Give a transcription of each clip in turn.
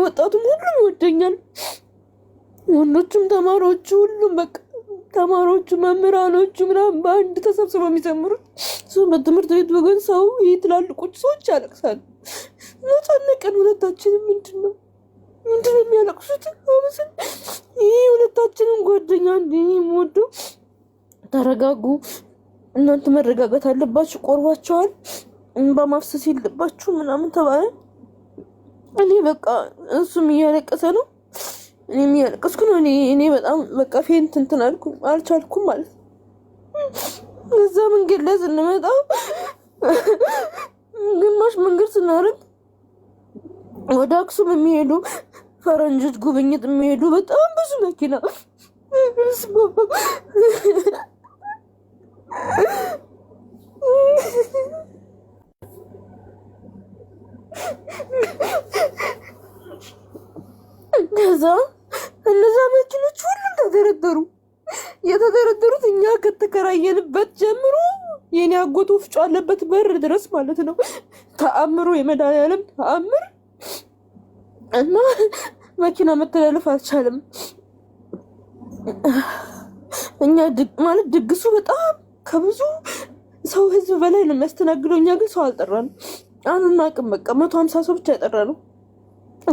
ወጣቱም ሁሉም ይወደኛል። ወንዶቹም ተማሪዎቹ ሁሉም በቃ ተማሪዎቹ መምህራኖቹ ምናምን በአንድ ተሰብስበው የሚዘምሩት በትምህርት ቤት ወገን ሰው ይህ ትላልቆቹ ሰዎች ያለቅሳሉ። ነፃነቀን ሁለታችንም ምንድነው የሚያለቅሱት? አብስን ይህ ሁለታችንም ጓደኛ እንዲ ሞዶ ተረጋጉ፣ እናንተ መረጋጋት አለባችሁ፣ ቆርባቸዋል በማፍሰስ የለባችሁ ምናምን ተባለ። እኔ በቃ እሱም እያለቀሰ ነው፣ እኔም እያለቀስኩ ነው። እኔ በጣም በቃ ፌንት እንትን አልቻልኩም ማለት ነው። እዛ መንገድ ላይ ስንመጣ ግማሽ መንገድ ስናርቅ ወደ አክሱም የሚሄዱ ፈረንጆች ጉብኝት የሚሄዱ በጣም ብዙ መኪና ከዛ እነዛ መኪኖች ሁሉም ተደረደሩ። የተደረደሩት እኛ ከተከራየንበት ጀምሮ የኔ አጎት ወፍጮ አለበት በር ድረስ ማለት ነው። ተአምሮ የመድኃኒዓለም ተአምር እና መኪና መተላለፍ አልቻለም። እኛ ማለት ድግሱ በጣም ከብዙ ሰው ህዝብ በላይ ነው የሚያስተናግደው። እኛ ግን ሰው አልጠራንም፣ አናውቅም። በቃ 150 ሰው ብቻ ያጠራነው፣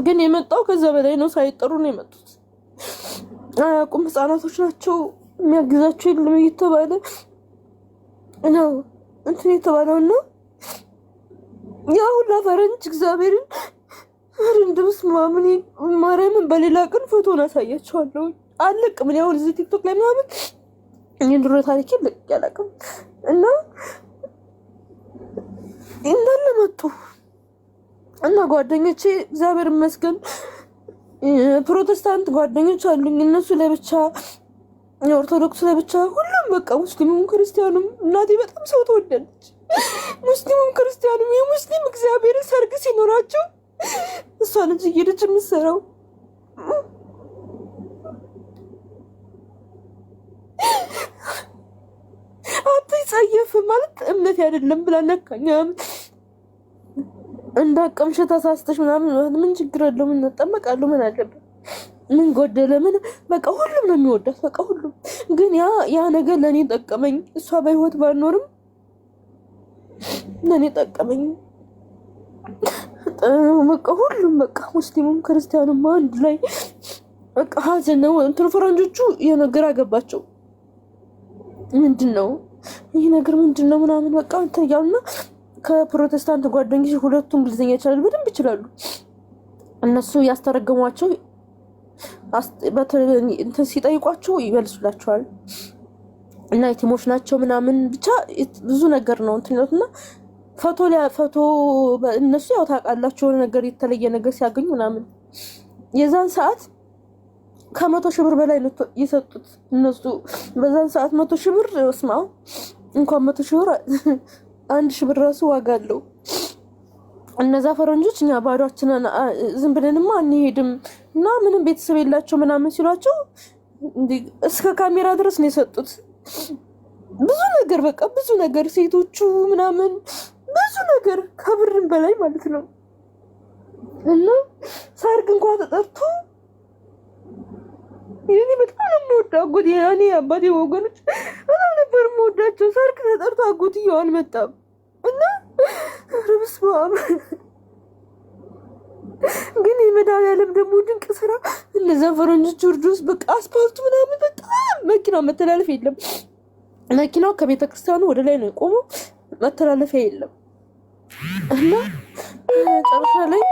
ግን የመጣው ከዛ በላይ ነው። ሳይጠሩ ነው የመጡት። አያውቁም። ህፃናቶች ናቸው፣ የሚያግዛቸው የለም እየተባለ ነው እንትን የተባለው እና ያ ሁላ ፈረንጅ እግዚአብሔርን እንደውስ ማርያምን በሌላ ቀን ፎቶን አሳያቸዋለሁ። አለቅም እኔ አሁን እዚህ ቲክቶክ ላይ ምናምን የድሮ ታሪክ ልቅ ያላቅም እና እንዳለ መጡ እና ጓደኞቼ እግዚአብሔር ይመስገን ፕሮቴስታንት ጓደኞች አሉኝ። እነሱ ለብቻ፣ የኦርቶዶክስ ለብቻ፣ ሁሉም በቃ ሙስሊሙም ክርስቲያኑም። እናቴ በጣም ሰው ተወደደች። ሙስሊሙም ክርስቲያኑም የሙስሊም እግዚአብሔር ሰርግ ሲኖራቸው እሷ ልጅ እየሄደች የምትሰራው አትጸየፍ ማለት እምነት አይደለም ብላ ነካኛ። እንዳቀምሽ ተሳስተሽ ምናምን ምን ችግር አለው? ምን እንጠመቃለሁ? ምን አለበት? ምን ጎደለ? ምን በቃ ሁሉም ነው የሚወዳት። በቃ ሁሉም ግን ያ ነገር ለኔ ጠቀመኝ። እሷ በህይወት ባልኖርም ለኔ ጠቀመኝ። በቃ ሁሉም በቃ ሙስሊሙም ክርስቲያኑም አንድ ላይ በቃ ሀዘን ነው። እንትን ፈረንጆቹ የነገር አገባቸው። ምንድነው ይሄ ነገር ምንድነው ምናምን በቃ እንትን ያውና ከፕሮቴስታንት ጓደኞች ሁለቱ እንግሊዝኛ ይችላሉ፣ በደንብ ይችላሉ። እነሱ ያስተረገሟቸው እንትን ሲጠይቋቸው ይመልሱላቸዋል። እና የቲሞች ናቸው ምናምን ብቻ ብዙ ነገር ነው እንትን ይሉትና ፎቶ እነሱ ያው ታውቃላችሁ ነገር የተለየ ነገር ሲያገኙ ምናምን የዛን ሰዓት ከ100,000 ብር በላይ ነው የሰጡት እነሱ በዛን ሰዓት 100,000 ብር ወስማው እንኳን 100,000 ብር 1,000 ብር ራሱ ዋጋ አለው። እነዛ ፈረንጆች እኛ ባዷችንን ዝም ብለንማ አንሄድም እና ምንም ቤተሰብ የላቸው ምናምን ሲሏቸው እስከ ካሜራ ድረስ ነው የሰጡት። ብዙ ነገር በቃ ብዙ ነገር ሴቶቹ ምናምን ብዙ ነገር ከብርም በላይ ማለት ነው። እና ሰርግ እንኳን ተጠርቶ የኔ በጣም ነው የምወዳው አጎቴ፣ ያኔ አባቴ ወገኖች በጣም ነበር የምወዳቸው። ሰርግ ተጠርቶ አጎትየው አልመጣም እና ረብስባም ግን የመድኃኒዓለም ደግሞ ድንቅ ስራ። እነዛ ፈረንጆች ወርዶስ በቃ አስፓልቱ ምናምን በጣም መኪና መተላለፍ የለም። መኪናው ከቤተክርስቲያኑ ወደ ላይ ነው የቆመው፣ መተላለፊያ የለም። እና ጨርሻ ላይ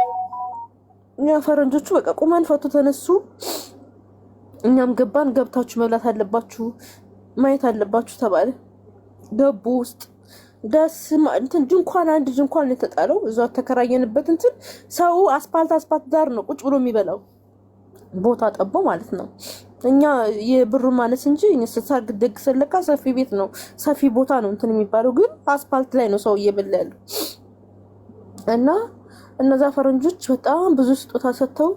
እኛ ፈረንጆቹ በቃ ቁማን ፎቶ ተነሱ። እኛም ገባን። ገብታችሁ መብላት አለባችሁ፣ ማየት አለባችሁ ተባለ። ገቡ ውስጥ ደስ እንትን ድንኳን አንድ ድንኳን የተጣለው እዛው ተከራየንበት እንትን ሰው አስፓልት ዳር ነው ቁጭ ብሎ የሚበላው። ቦታ ጠቦ ማለት ነው። እኛ የብሩ ማነስ እንጂ ሰርግ ደግሰን ለካ ሰፊ ቤት ነው ሰፊ ቦታ ነው እንትን የሚባለው፣ ግን አስፓልት ላይ ነው ሰው እየበላ ያለው። እና እነዛ ፈረንጆች በጣም ብዙ ስጦታ ሰጥተው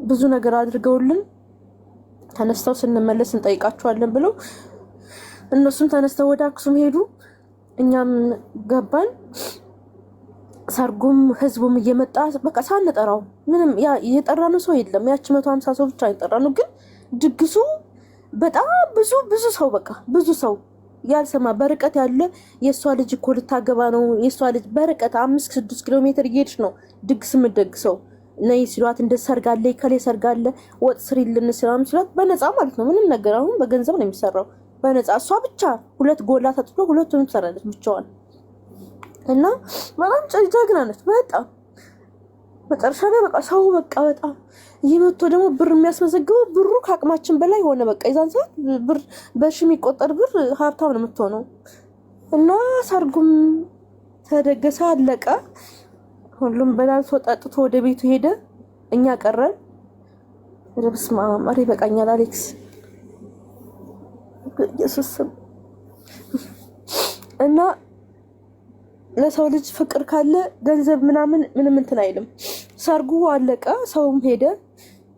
ብዙ ነገር አድርገውልን ተነስተው ስንመለስ እንጠይቃቸዋለን ብለው እነሱም ተነስተው ወደ አክሱም ሄዱ። እኛም ገባን። ሰርጉም ህዝቡም እየመጣ በቃ ሳንጠራው ምንም የጠራነው ሰው የለም። ያቺ 150 ሰው ብቻ የጠራነው፣ ግን ድግሱ በጣም ብዙ ሰው በቃ ብዙ ሰው ያልሰማ በርቀት ያለ የሷ ልጅ እኮ ልታገባ ነው፣ የሷ ልጅ በርቀት 5-6 ኪሎ ሜትር እየሄድሽ ነው ድግስ የምትደግሰው ነይ ሲሏት፣ እንደ ሰርጋለ ከሌ ሰርጋለ ወጥ ስሪልን ስራም ሲሏት በነፃ ማለት ነው። ምንም ነገር አሁን በገንዘብ ነው የሚሰራው በነፃ። እሷ ብቻ 2 ጎላ ተጥሎ ሁለቱንም ትሰራለች ብቻዋን እና በጣም ጀግና ነች በጣም። መጨረሻ ላይ በቃ ሰው በቃ በጣም ይመቶ ደግሞ ብር የሚያስመዘግበው ብሩ ከአቅማችን በላይ ሆነ። በቃ የዛን ሰዓት ብር በሺ የሚቆጠር ብር ሀብታም ነው የምትሆነው። እና ሰርጉም ተደገሰ አለቀ። ሁሉም በላልቶ ጠጥቶ ወደ ቤቱ ሄደ። እኛ ቀረን። ረብስማ ማሪ በቃኛል አሌክስ ኢየሱስ እና ለሰው ልጅ ፍቅር ካለ ገንዘብ ምንም እንትን አይልም። ሰርጉ አለቀ፣ ሰውም ሄደ።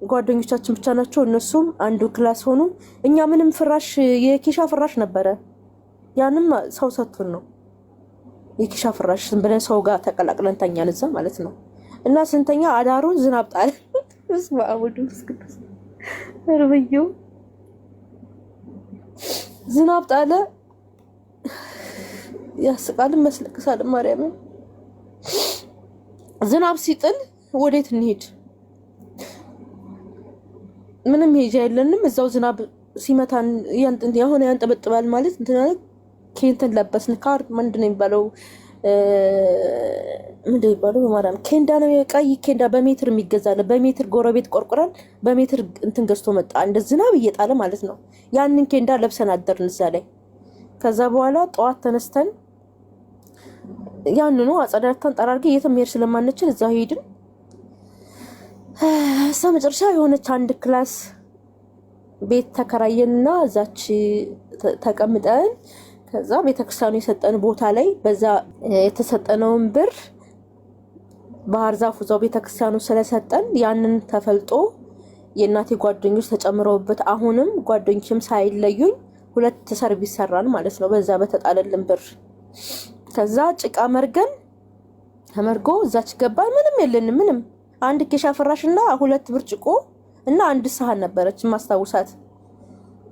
ጓደኞቻችን ብቻ ናቸው። እነሱም አንዱ ክላስ ሆኑ። እኛ ምንም ፍራሽ የኪሻ ፍራሽ ነበረ፣ ያንም ሰው ሰጥቶን ነው። የኪሻ ፍራሽ ዝም ብለን ሰው ጋር ተቀላቅለን ተኛን እዛ ማለት ነው። እና ስንተኛ አዳሩን ዝናብ ጣለ። እስማ አውዱ እስክትስ ረብዩ ዝናብ ጣለ። ያስቃል መስለክሳል። ማርያም ዝናብ ሲጥል ወዴት እንሄድ? ምንም ሄጃ የለንም። እዛው ዝናብ ሲመታን የሆነ ያንጠበጥባል ማለት እንትና ኬንተን ለበስን። ካር ምንድነው የሚባለው? በማርያም ኬንዳ ነው፣ የቀይ ኬንዳ በሜትር የሚገዛለ። በሜትር ጎረቤት ቆርቆራል በሜትር እንትን ገዝቶ መጣ። እንደ ዝናብ እየጣለ ማለት ነው። ያንን ኬንዳ ለብሰን አደርን እዛ ላይ። ከዛ በኋላ ጠዋት ተነስተን ያንኑ አጸዳድተን ጠራርገ የትም መሄድ ስለማንችል እዛ ሄድን። እዛ መጨረሻ የሆነች አንድ ክላስ ቤት ተከራየንና እዛች ተቀምጠን፣ ከዛ ቤተክርስቲያኑ የሰጠን ቦታ ላይ በዛ የተሰጠነውን ብር ባህር ዛፉ እዛው ቤተክርስቲያኑ ስለሰጠን ያንን ተፈልጦ የእናቴ ጓደኞች ተጨምረውበት አሁንም ጓደኞችም ሳይለዩኝ 2 ሰርቪስ ሰራን ማለት ነው በዛ በተጣለልን ብር። ከዛ ጭቃ መርገን ተመርጎ እዛች ገባን። ምንም የለንም፣ ምንም አንድ ኬሻ ፍራሽና 2 ብርጭቆ እና 1 ሰሃን ነበረች ማስታውሳት።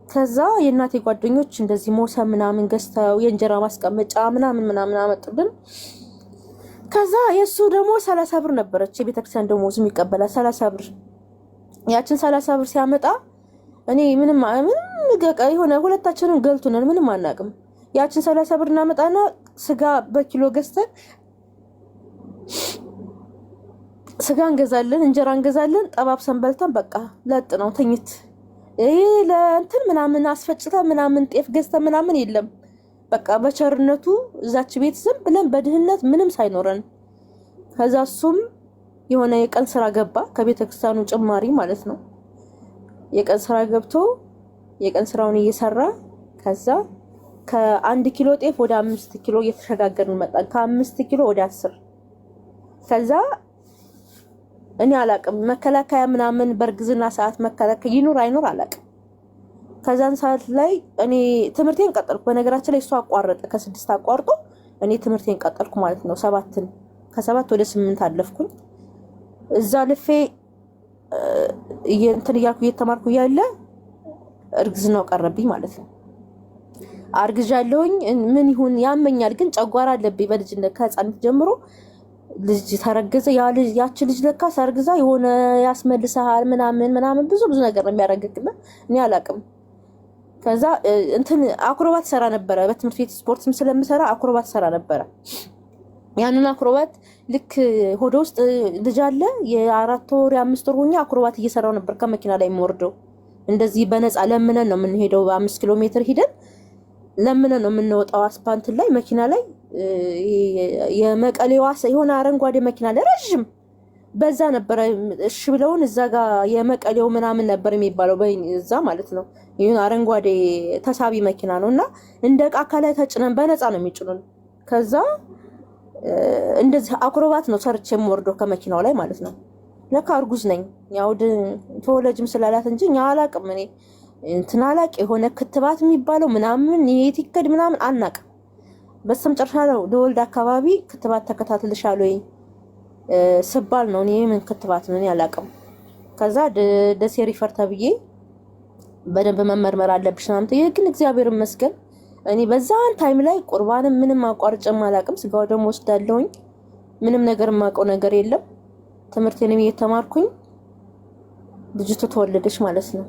ከዛ የእናቴ ጓደኞች እንደዚህ ሞሰብ ምናምን ገዝተው የእንጀራ ማስቀመጫ ምናምን አመጡልን። ከዛ የሱ ደግሞ 30 ብር ነበረች የቤተክርስቲያን ደሞዝ የሚቀበላ 30 ብር። ያችን 30 ብር ሲያመጣ እኔ ምንም ገቃ የሆነ ሁለታችንም ገልቱናል፣ ምንም አናቅም። ያችን 30 ብር እናመጣና ስጋ በኪሎ ገዝተን ስጋ እንገዛለን፣ እንጀራ እንገዛለን፣ ጠባብሰን በልተን በቃ ለጥ ነው ተኝት። ይሄ ለእንትን ምናምን አስፈጭተን ምናምን ጤፍ ገዝተን ምናምን የለም። በቃ በቸርነቱ እዛች ቤት ዝም ብለን በድህነት ምንም ሳይኖረን። ከዛ እሱም የሆነ የቀን ስራ ገባ ከቤተክርስቲያኑ ጭማሪ ማለት ነው። የቀን ስራ ገብቶ የቀን ስራውን እየሰራ ከዛ ከ1 ኪሎ ጤፍ ወደ 5 ኪሎ እየተሸጋገርን መጣን። ከ5 ኪሎ ወደ 10። ከዛ እኔ አላቅም መከላከያ ምናምን በርግዝና ሰዓት መከላከያ ይኑር አይኑር አላቅም። ከዛን ሰዓት ላይ እኔ ትምህርቴን ቀጠልኩ። በነገራችን ላይ እሱ አቋረጠ፣ ከ6 አቋርጦ እኔ ትምህርቴን ቀጠልኩ ማለት ነው። ከ7 ወደ 8 አለፍኩኝ። እዛ ልፌ እንትን እያልኩ እየተማርኩ ያለ እርግዝናው ቀረብኝ ማለት ነው። አርግዣለሁኝ። ምን ይሁን ያመኛል፣ ግን ጨጓራ አለብኝ በልጅነት ከህፃንነት ጀምሮ። ልጅ ተረገዘ። ያቺ ልጅ ለካ ሰርግዛ የሆነ ያስመልሰሃል ምናምን ብዙ ነገር ነው የሚያረጋግጥና እኔ አላቅም። ከዛ እንትን አክሮባት ሰራ ነበረ በትምህርት ቤት ስፖርትም ስለምሰራ አክሮባት ሰራ ነበረ። ያንን አክሮባት ልክ ሆዶ ውስጥ ልጅ አለ የ4 ወር የ5 ወር ሆኜ አክሮባት እየሰራው ነበር። ከመኪና ላይ የምወርደው እንደዚህ በነፃ ለምነን ነው የምንሄደው። 5 ኪሎ ሜትር ሄደን ለምነን ነው የምንወጣው አስፓልት ላይ መኪና ላይ። የመቀሌዋ የሆነ አረንጓዴ መኪና ላይ ረጅም በዛ ነበር። እሺ ብለውን እዛ ጋር የመቀሌው ምናምን ነበር የሚባለው በዛ ማለት ነው። ይሄን አረንጓዴ ተሳቢ መኪና ነውና እንደ ዕቃ ላይ ተጭነን በነፃ ነው የሚጭኑን። ከዛ እንደዚህ አክሮባት ነው ሰርቼ የምወርደው ከመኪናው ላይ ማለት ነው። ለካ እርጉዝ ነኝ። ያው ተወለጅም ስላላት እንጂ እኛ አላቅም። እኔ እንትን አላቅ የሆነ ክትባት የሚባለው ምናምን የቲከድ ምናምን አናቅ። በስተመጨረሻ ነው ለወልድ አካባቢ ክትባት ተከታትልሻለሁ ስባል ነው። እኔ ምን ክትባት ነው እኔ አላውቅም። ከዛ ደሴ ሪፈር ተብዬ በደንብ መመርመር አለብሽ ምናምን ተይኝ። ግን እግዚአብሔር ይመስገን እኔ በዛን ታይም ላይ ቁርባንም ምንም አቋርጬም አላውቅም። ስጋው ደግሞ ወስዳለሁኝ። ምንም ነገር የማውቀው ነገር የለም። ትምህርቴንም እየተማርኩኝ ልጅቱ ተወለደች ማለት ነው።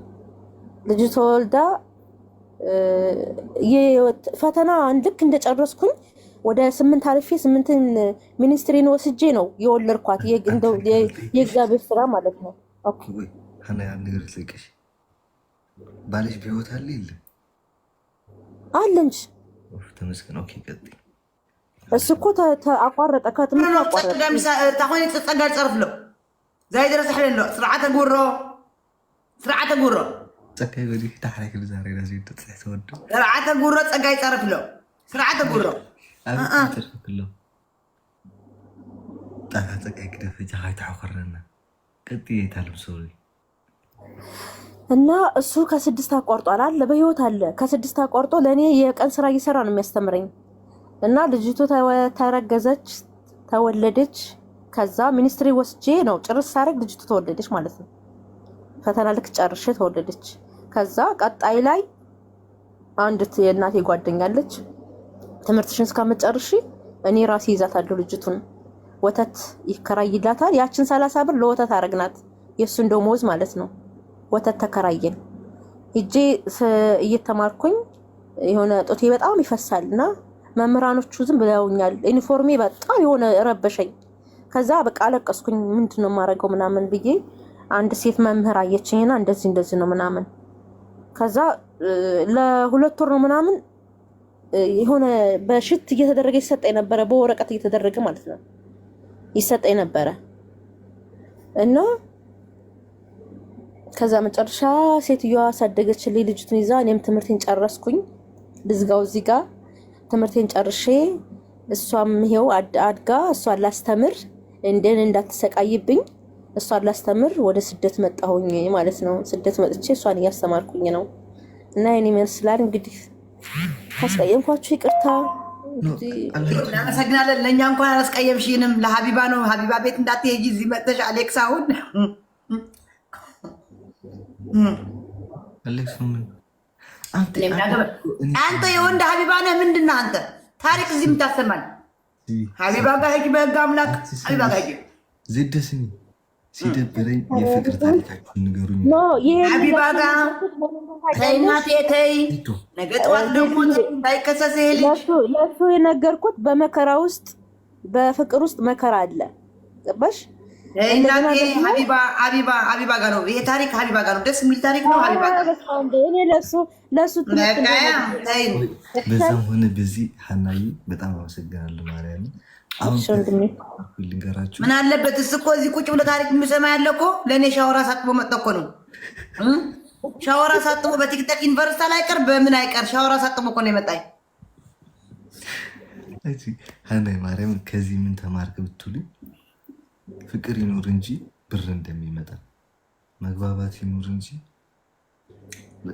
ልጅቱ ተወልዳ ፈተና ልክ እንደጨረስኩኝ ወደ 8 አልፌ 8ን ሚኒስትሪን ወስጄ ነው የወለድኳት። የእግዚአብሔር ስራ ማለት ነው። ኦኬ ሀና ያን ነገር ልጠይቅሽ፣ ባልሽ በህይወት አለ የለ? አለ እንጂ። ተመስገን። ኦኬ ቀጥይ። እሱ እኮ አቋረጠ፣ ከትምህርት አቋረጠ። ታኾኒ ተጸጋ ጸርፍሎ ዛይ ድረስ ሕለሎ ስርዓተ ጉሮ ጸጋይ ወዲህ ታሕራይ ዛሬ ራሱ ይተጽሕ ተወዱ ስርዓተ ጉሮ ጸጋይ ጸርፍሎ ስርዓተ ጉሮ ተርፍሎ ጣታ ጸጋይ ክደፍ ጃሃይ ታኸረና ቀጥይ የታለም ሰው እና እሱ ከ6 አቋርጧል አለ በህይወት አለ። ከ6 አቋርጦ ለኔ የቀን ስራ እየሰራ ነው የሚያስተምረኝ። እና ልጅቱ ተረገዘች፣ ተወለደች። ከዛ ሚኒስትሪ ወስጄ ነው ጭርስ ሳረግ ልጅቱ ተወለደች ማለት ነው። ፈተና ልክ ጨርሼ ተወለደች። ከዛ ቀጣይ ላይ አንዲት የእናቴ ጓደኛለች ትምህርትሽን እስከምትጨርሺ እኔ ራሴ ይዛታለሁ ልጅቱን ወተት ይከራይላታል። ያችን 30 ብር ለወተት አረግናት የሱን ደሞዝ ማለት ነው። ወተት ተከራየን። እጄ እየተማርኩኝ የሆነ ጦቴ በጣም ይፈሳልና መምህራኖቹ ዝም ብለውኛል። ዩኒፎርሜ በጣም የሆነ ረበሸኝ። ከዛ በቃ አለቀስኩኝ። ምንድነው ማረገው ምናምን ብዬ አንድ ሴት መምህር አየችኝና እንደዚህ ነው ምናምን። ከዛ ለ2 ወር ነው ምናምን የሆነ በሽት እየተደረገ ይሰጠኝ ነበረ፣ በወረቀት እየተደረገ ማለት ነው ይሰጠኝ ነበረ። እና ከዛ መጨረሻ ሴትዮዋ ሳደገችልኝ ልጅቱን ይዛ እኔም ትምህርቴን ጨረስኩኝ። ልዝጋው እዚህ ጋር ትምህርቴን ጨርሼ እሷም ይሄው አድጋ እሷን ላስተምር እንዳትሰቃይብኝ እሷን ላስተምር ወደ ስደት መጣሁኝ ማለት ነው። ስደት መጥቼ እሷን እያስተማርኩኝ ነው። እና የኔ ይመስላል እንግዲህ ካስቀየምኳችሁ ይቅርታ። እናመሰግናለን። ለእኛ እንኳን አላስቀየምሽንም። ለሀቢባ ነው። ሀቢባ ቤት እንዳትሄጂ እዚህ መጥተሽ አሌክስ አሁን አንተ የወንድ ሀቢባ ነህ። ምንድን ነህ አንተ? ታሪክ እዚህ የምታሰማን ሀቢባ ጋር ሂጂ። በህግ አምላክ ሀቢባ ጋር ሂጂ። ዝደስኒ ሲደብረኝ የፍቅር ታሪካችሁን ንገሩኝ። ሀቢባ ጋር ተይ እናቴ ተይ። ነገ ጠዋት ደግሞ እንዳይከሰስ ይሄ ልጅ ለእሱ የነገርኩት በመከራ ውስጥ በፍቅር ውስጥ መከራ አለ። ገባሽ? እናቴ ሀቢባ ጋር ነው ይሄ ታሪክ። ሀቢባ ጋር ነው። ደስ የሚል ታሪክ ነው። ሀቢባ ጋር እኔ ለሱ በዛም ሆነ በዚህ ሀናዬ በጣም አመሰግናለሁ። ማርያም ልንገራችሁ ምን አለበት እሱ እኮ እዚህ ቁጭ ብሎ ታሪክ የሚሰማ ያለ እኮ ለእኔ ሻወራ ሳጥቦ መጥቶ እኮ ነው። ሻወራ ሳጥቦ በቲክቶክ ዩኒቨርሲቲ ላይ ቀር በምን አይቀር ሻወራ ሳጥቦ እኮ ነው የመጣኝ። ሀናዬ ማርያም ከዚህ ምን ተማርክ ብትሉኝ ፍቅር ይኑር እንጂ ብር እንደሚመጣ፣ መግባባት ይኑር እንጂ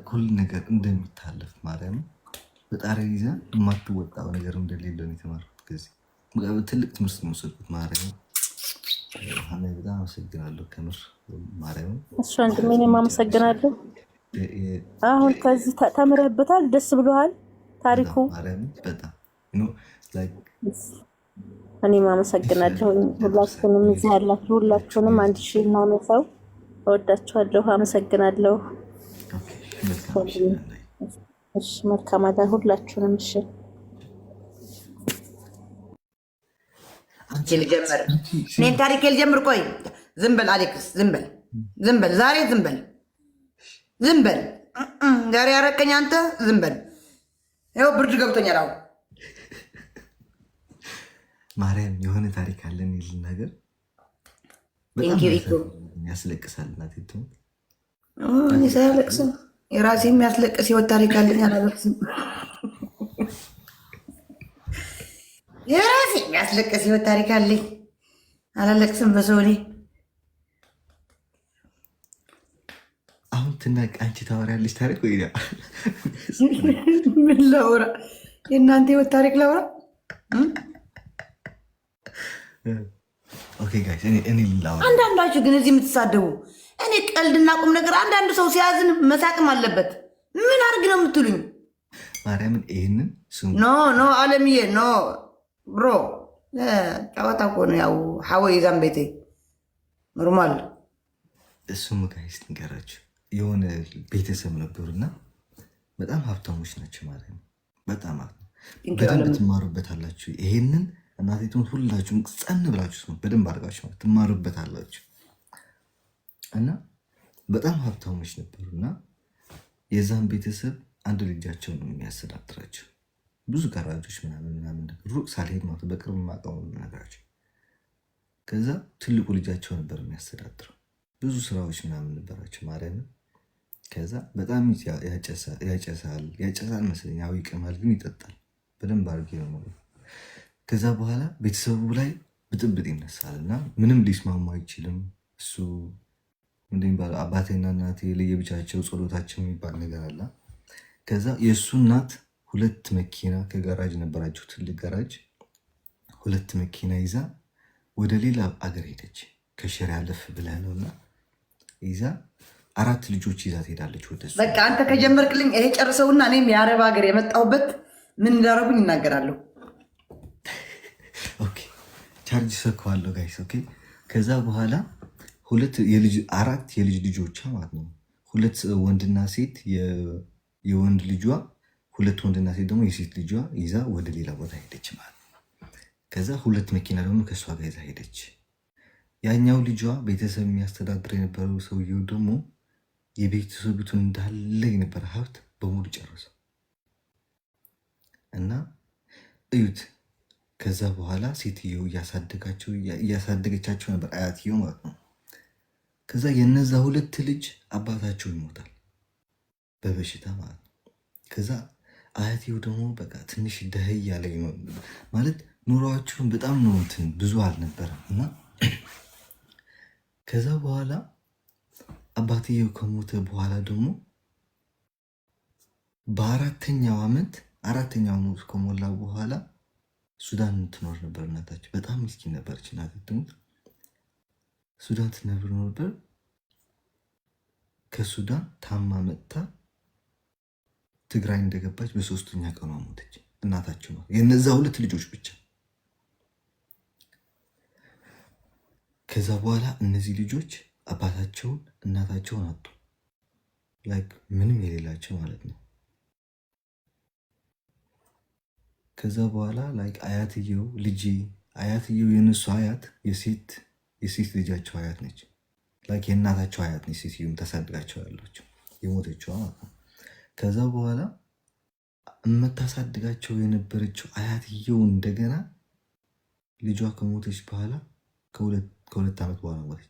ሁሉ ነገር እንደሚታለፍ፣ ማርያም በጣሪ ይዛ የማትወጣው ነገር እንደሌለ ነው የተማርኩት። ከዚህ ትልቅ ትምህርት ነው የወሰድኩት። ማርያም ሀናዬ በጣም አመሰግናለሁ። ከምር ማርያም እሱ ወንድሜ እኔም አመሰግናለሁ። አሁን ከዚህ ተምረህበታል፣ ደስ ብሎሃል ታሪኩ። ማርያም በጣም እኔም አመሰግናለሁ። ሁላችሁንም እዚህ ያላችሁ ሁላችሁንም 1000 ምናምን ሰው እወዳችኋለሁ። አመሰግናለሁ። እሺ መልካም አዳር ሁላችሁንም። እሺ አንቺ ልጀምር፣ እኔን ታሪክ ልጀምር። ቆይ ዝም በል አሌክስ፣ ዝም በል ዛሬ ዝም በል ዛሬ ያረከኝ አንተ ዝም በል። ይኸው ብርድ ገብቶኛል አሁን። ማርያም የሆነ ታሪክ አለን ይል ነገር ያስለቅሳል። እናቴ ሳያለቅስም የራሴ የሚያስለቅስ ህይወት ታሪክ አለኝ። አላለቅስም። የራሴ የሚያስለቅስ ህይወት ታሪክ አለኝ። አላለቅስም። በሰው አሁን ትናቅ አንቺ ታወሪያለሽ ታሪክ ወይ ምን ላውራ? የእናንተ ህይወት ታሪክ ላውራ? ኦኬ ጋይስ እኔ ላውራ። አንዳንዳችሁ ግን እዚህ የምትሳደቡ እኔ ቀልድና ቁም ነገር አንዳንድ ሰው ሲያዝን መሳቅም አለበት። ምን አድርግ ነው የምትሉኝ? ማርያምን ይህንን ስሙ። ኖ አለምዬ ኖ ብሮ ጨዋታ እኮ ነው። ያው ሓወይ ዛም ቤቴ ኖርማል። እሱም ጋይስ ንገራችሁ የሆነ ቤተሰብ ነበሩና በጣም ሀብታሞች ናቸው ማለት ነው። በጣም በደንብ ትማሩበታላችሁ። ይሄንን እናቴቱን ሁላችሁም ጸን ብላችሁ ነው በደንብ አድርጋችሁ ማለት ትማሩበታላችሁ። እና በጣም ሀብታሞች ነበሩና የዛን ቤተሰብ አንድ ልጃቸው ነው የሚያስተዳድራቸው። ብዙ ጋራጆች ምናምን ሩቅ ሳልሄድ ማለት በቅርብ ማቀሙ ነገራቸው። ከዛ ትልቁ ልጃቸው ነበር የሚያስተዳድረው። ብዙ ስራዎች ምናምን ነበራቸው ማለት ነው። ከዛ በጣም ያጨሳል መሰለኝ፣ ያው ይቀማል ግን ይጠጣል በደንብ አድርጌ ነው። ከዛ በኋላ ቤተሰቡ ላይ ብጥብጥ ይነሳል እና ምንም ሊስማሙ አይችልም። እሱ እንደሚባለው አባቴና እናቴ ለየብቻቸው ጸሎታቸው የሚባል ነገር አለ። ከዛ የእሱ እናት 2 መኪና ከጋራጅ ነበራቸው፣ ትልቅ ጋራጅ 2 መኪና ይዛ ወደ ሌላ አገር ሄደች። ከሽር ያለፍ ብለህ ነውና ይዛ 4 ልጆች ይዛ ትሄዳለች ወደሱ። በቃ አንተ ከጀመርክልኝ ይሄ ጨርሰውና እኔም የአረብ ሀገር የመጣሁበት ምን እንዳረጉኝ እናገራለሁ። ኦኬ ቻርጅ ሰካዋለሁ ጋይስ። ኦኬ ከዛ በኋላ 4 የልጅ ልጆቿ ማለት ነው። 2 ወንድና ሴት፣ የወንድ ልጇ 2 ወንድና ሴት ደግሞ የሴት ልጇ ይዛ ወደ ሌላ ቦታ ሄደች ማለት ነው። ከዛ 2 መኪና ደግሞ ከእሷ ጋር ይዛ ሄደች። ያኛው ልጇ ቤተሰብ የሚያስተዳድር የነበረው ሰውየው ደግሞ የቤተሰቢቱን እንዳለ የነበረ ሀብት በሙሉ ጨረሰው እና እዩት። ከዛ በኋላ ሴትየው እያሳደገቻቸው ነበር፣ አያትየው ማለት ነው። ከዛ የነዛ 2 ልጅ አባታቸው ይሞታል በበሽታ ማለት ነው። ከዛ አያትየው ደግሞ በቃ ትንሽ ደህይ ያለ ማለት ኑሯቸውን በጣም ነው እንትን ብዙ አልነበረም እና ከዛ በኋላ አባትየው ከሞተ በኋላ ደግሞ በ4ኛው ዓመት 4ኛው ዓመት ከሞላ በኋላ ሱዳን ትኖር ነበር እናታቸው። በጣም ምስኪን ነበረች እናታቸው። ሱዳን ትኖር ነበር። ከሱዳን ታማ መጥታ ትግራይ እንደገባች በ3ኛ ቀኗ ሞተች እናታቸው ነው። የነዛ 2 ልጆች ብቻ። ከዛ በኋላ እነዚህ ልጆች አባታቸውን እናታቸውን አጡ። ላይክ ምንም የሌላቸው ማለት ነው። ከዛ በኋላ ላይክ አያትየው የነሱ አያት የሴት ልጃቸው አያት ነች። ላይክ የእናታቸው አያት ነች። ሴትየውም ታሳድጋቸው ያለችው የሞተችው ማለት ነው። ከዛ በኋላ የምታሳድጋቸው የነበረችው አያትየው እንደገና ልጇ ከሞተች በኋላ ከ2 ዓመት በኋላ ሞተች።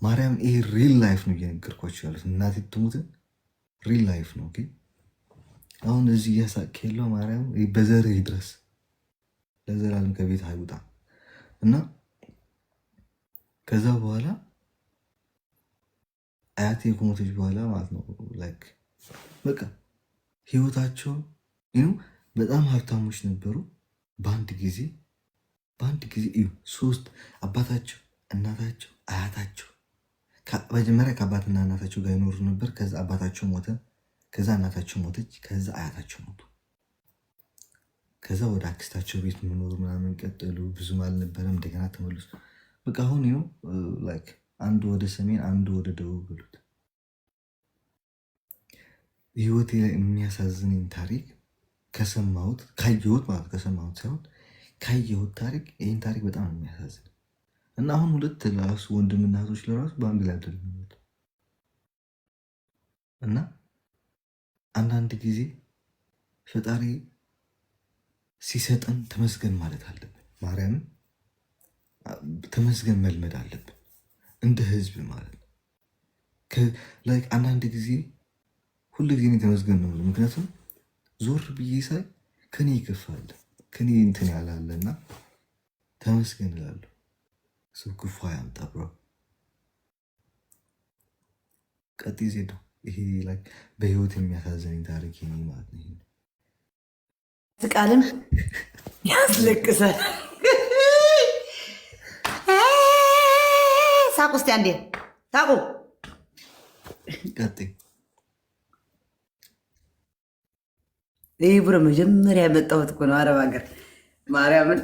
ማርያም ይሄ ሪል ላይፍ ነው እየነገርኳቸው ያሉት። እናቴ ትሙትን ሪል ላይፍ ነው። አሁን እዚህ እያሳቅ የለው ማርያም በዘርህ ድረስ ለዘላለም ከቤት አይውጣ እና ከዛ በኋላ አያቴ ከሞተች በኋላ ማለት ነው ላይክ በቃ ህይወታቸው በጣም ሀብታሞች ነበሩ። በአንድ ጊዜ 3 አባታቸው፣ እናታቸው፣ አያታቸው መጀመሪያ ከአባትና እናታቸው ጋር ይኖሩ ነበር። ከዛ አባታቸው ሞተ። ከዛ እናታቸው ሞተች። ከዛ አያታቸው ሞቱ። ከዛ ወደ አክስታቸው ቤት መኖር ምናምን ቀጠሉ። ብዙም አልነበረም። እንደገና ተመለሱ። በቃ አሁን ላይክ አንዱ ወደ ሰሜን አንዱ ወደ ደቡብ ብሉት። ህይወቴ ላይ የሚያሳዝነኝ ታሪክ ከሰማሁት ሳይሆን ካየሁት ታሪክ ይህን ታሪክ በጣም የሚያሳዝን እና አሁን 2 ለራሱ ወንድምና እህቶች ለራሱ በአንድ ላይ አይደለም እና አንዳንድ ጊዜ ፈጣሪ ሲሰጠን ተመስገን ማለት አለብን። ማርያምን ተመስገን መልመድ አለብን እንደ ህዝብ ማለት ነው። አንዳንድ ጊዜ ሁሉ ጊዜ ተመስገን ነው። ምክንያቱም ዞር ብዬ ሳይ ከኔ ይከፋል፣ ከኔ እንትን ያላለና ተመስገን እላለሁ። ሰው ክፉ ያምጣ ብሮ ቀጥ ዜዶ ይሄ በህይወት የሚያሳዝነኝ ታሪክ ይሄ ማለት ነው። ቃልም ያስለቅሳል። ሳቁ እስኪ አንዴ ሳቁ። ይህ ብሎ መጀመሪያ የመጣሁት እኮ ነው አረብ ሀገር ማርያምን።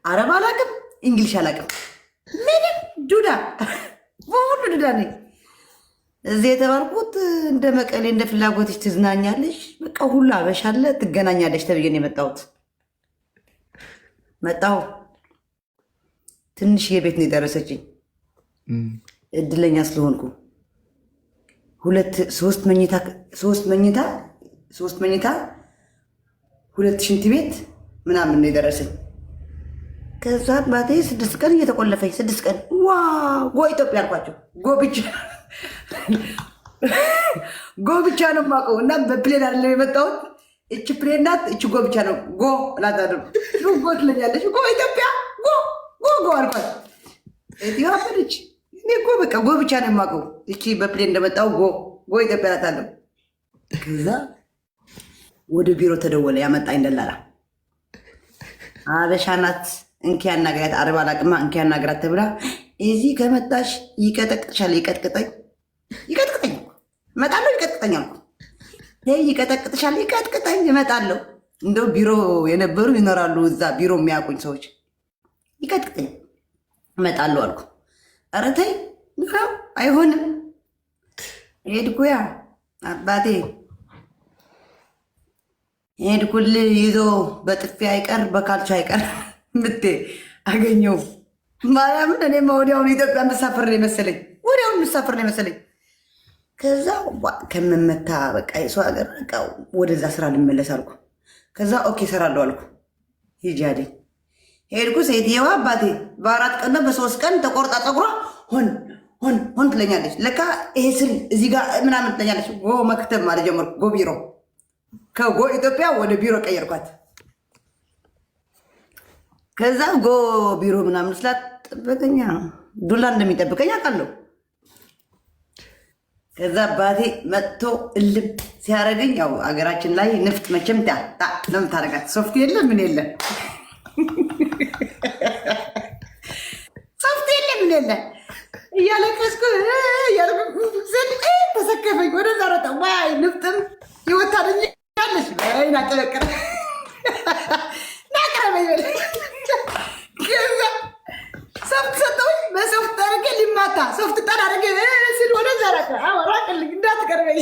አረብ አላውቅም፣ እንግሊሽ አላውቅም፣ ምንም ዱዳ በሁሉ ዱዳ ነኝ። እዚህ የተባልኩት እንደ መቀሌ እንደ ፍላጎትሽ ትዝናኛለሽ፣ በቃ ሁሉ አበሻለ ትገናኛለሽ ተብዬ ነው የመጣሁት። መጣሁ ትንሽ የቤት ነው የደረሰችኝ። እድለኛ ስለሆንኩ ሶስት መኝታ 2 ሽንት ቤት ምናምን ነው የደረሰኝ። ከዛ ባቴ 6 ቀን እየተቆለፈኝ 6 ቀን ጎ ኢትዮጵያ አልኳቸው። ጎ ብቻ ነው የማውቀው እና በፕሌን አይደለም የመጣሁት። እች ፕሌን ናት፣ እች ጎ ብቻ ነው። ጎ ላታደር ጎ ትለኛለች። ጎ ኢትዮጵያ ጎ አልኳት። ሀበደች። እኔ ጎ በቃ ጎ ብቻ ነው የማውቀው። እቺ በፕሌን እንደመጣሁ ጎ ኢትዮጵያ ላታለሁ። ከዛ ወደ ቢሮ ተደወለ። ያመጣኝ ደላላ አበሻ ናት፣ እንኪ ያናግራት። አረብ አላቅማ፣ እንኪ ያናግራት ተብላ እዚህ ከመጣሽ ይቀጠቅጥሻል። ይቀጥቅጠኝ እመጣለሁ። ይቀጥቅጠኝ አልኩ። ይቀጠቅጥሻል። ይቀጥቅጠኝ እመጣለሁ። እንደው ቢሮ የነበሩ ይኖራሉ እዛ ቢሮ የሚያውቁኝ ሰዎች። ይቀጥቅጠኝ እመጣለሁ አልኩ። ኧረ ተይ አይሆንም። ሄድኩያ አባቴ ሄድኩልህ ይዞ በጥፊ አይቀር በካልቻ አይቀር ምቴ አገኘው። ማርያምን እኔማ ወዲያውኑ ኢትዮጵያ ምሳፍር ነው የመሰለኝ። ከዛ ከምመታ በቃ የሰው ሀገር በቃ ወደዛ ስራ ልመለስ አልኩ። ከዛ ኦኬ እሰራለሁ አልኩ። ሂጂ አለኝ። ሄድኩ። ሴትየዋ አባቴ በ4 ቀን በ3 ቀን ተቆርጣ ፀጉሯ ሆን ትለኛለች። ለካ ይሄ ስል እዚህ ጋር ምናምን ትለኛለች። ጎ መክተብ ማለት ጀመርኩ። ጎ ቢሮ ከጎ ኢትዮጵያ ወደ ቢሮ ቀየርኳት። ከዛ ጎ ቢሮ ምናምን ስላት ጠበቀኛ ዱላ እንደሚጠብቀኝ አውቃለሁ። ከዛ አባቴ መጥቶ እልም ሲያደርገኝ ያው አገራችን ላይ ንፍጥ መቼም ነው የምታደርጋት። ሶፍት የለ ምን የለ ሶፍት የለ ምን የለ እያለቀስኩ ተሰከፈኝ። ወደዛ ረጠ ዋይ ንፍጥም ይወታደኝ ያለሽ ወይ ናቀረቀረ ከዛ ሶፍት ሰጠሁኝ። በሶፍት ጠርጌ ሊማታ ሶፍት ጠር አድርጌ ሲል ወደዛ ራቅልኝ እንዳትቀርበኝ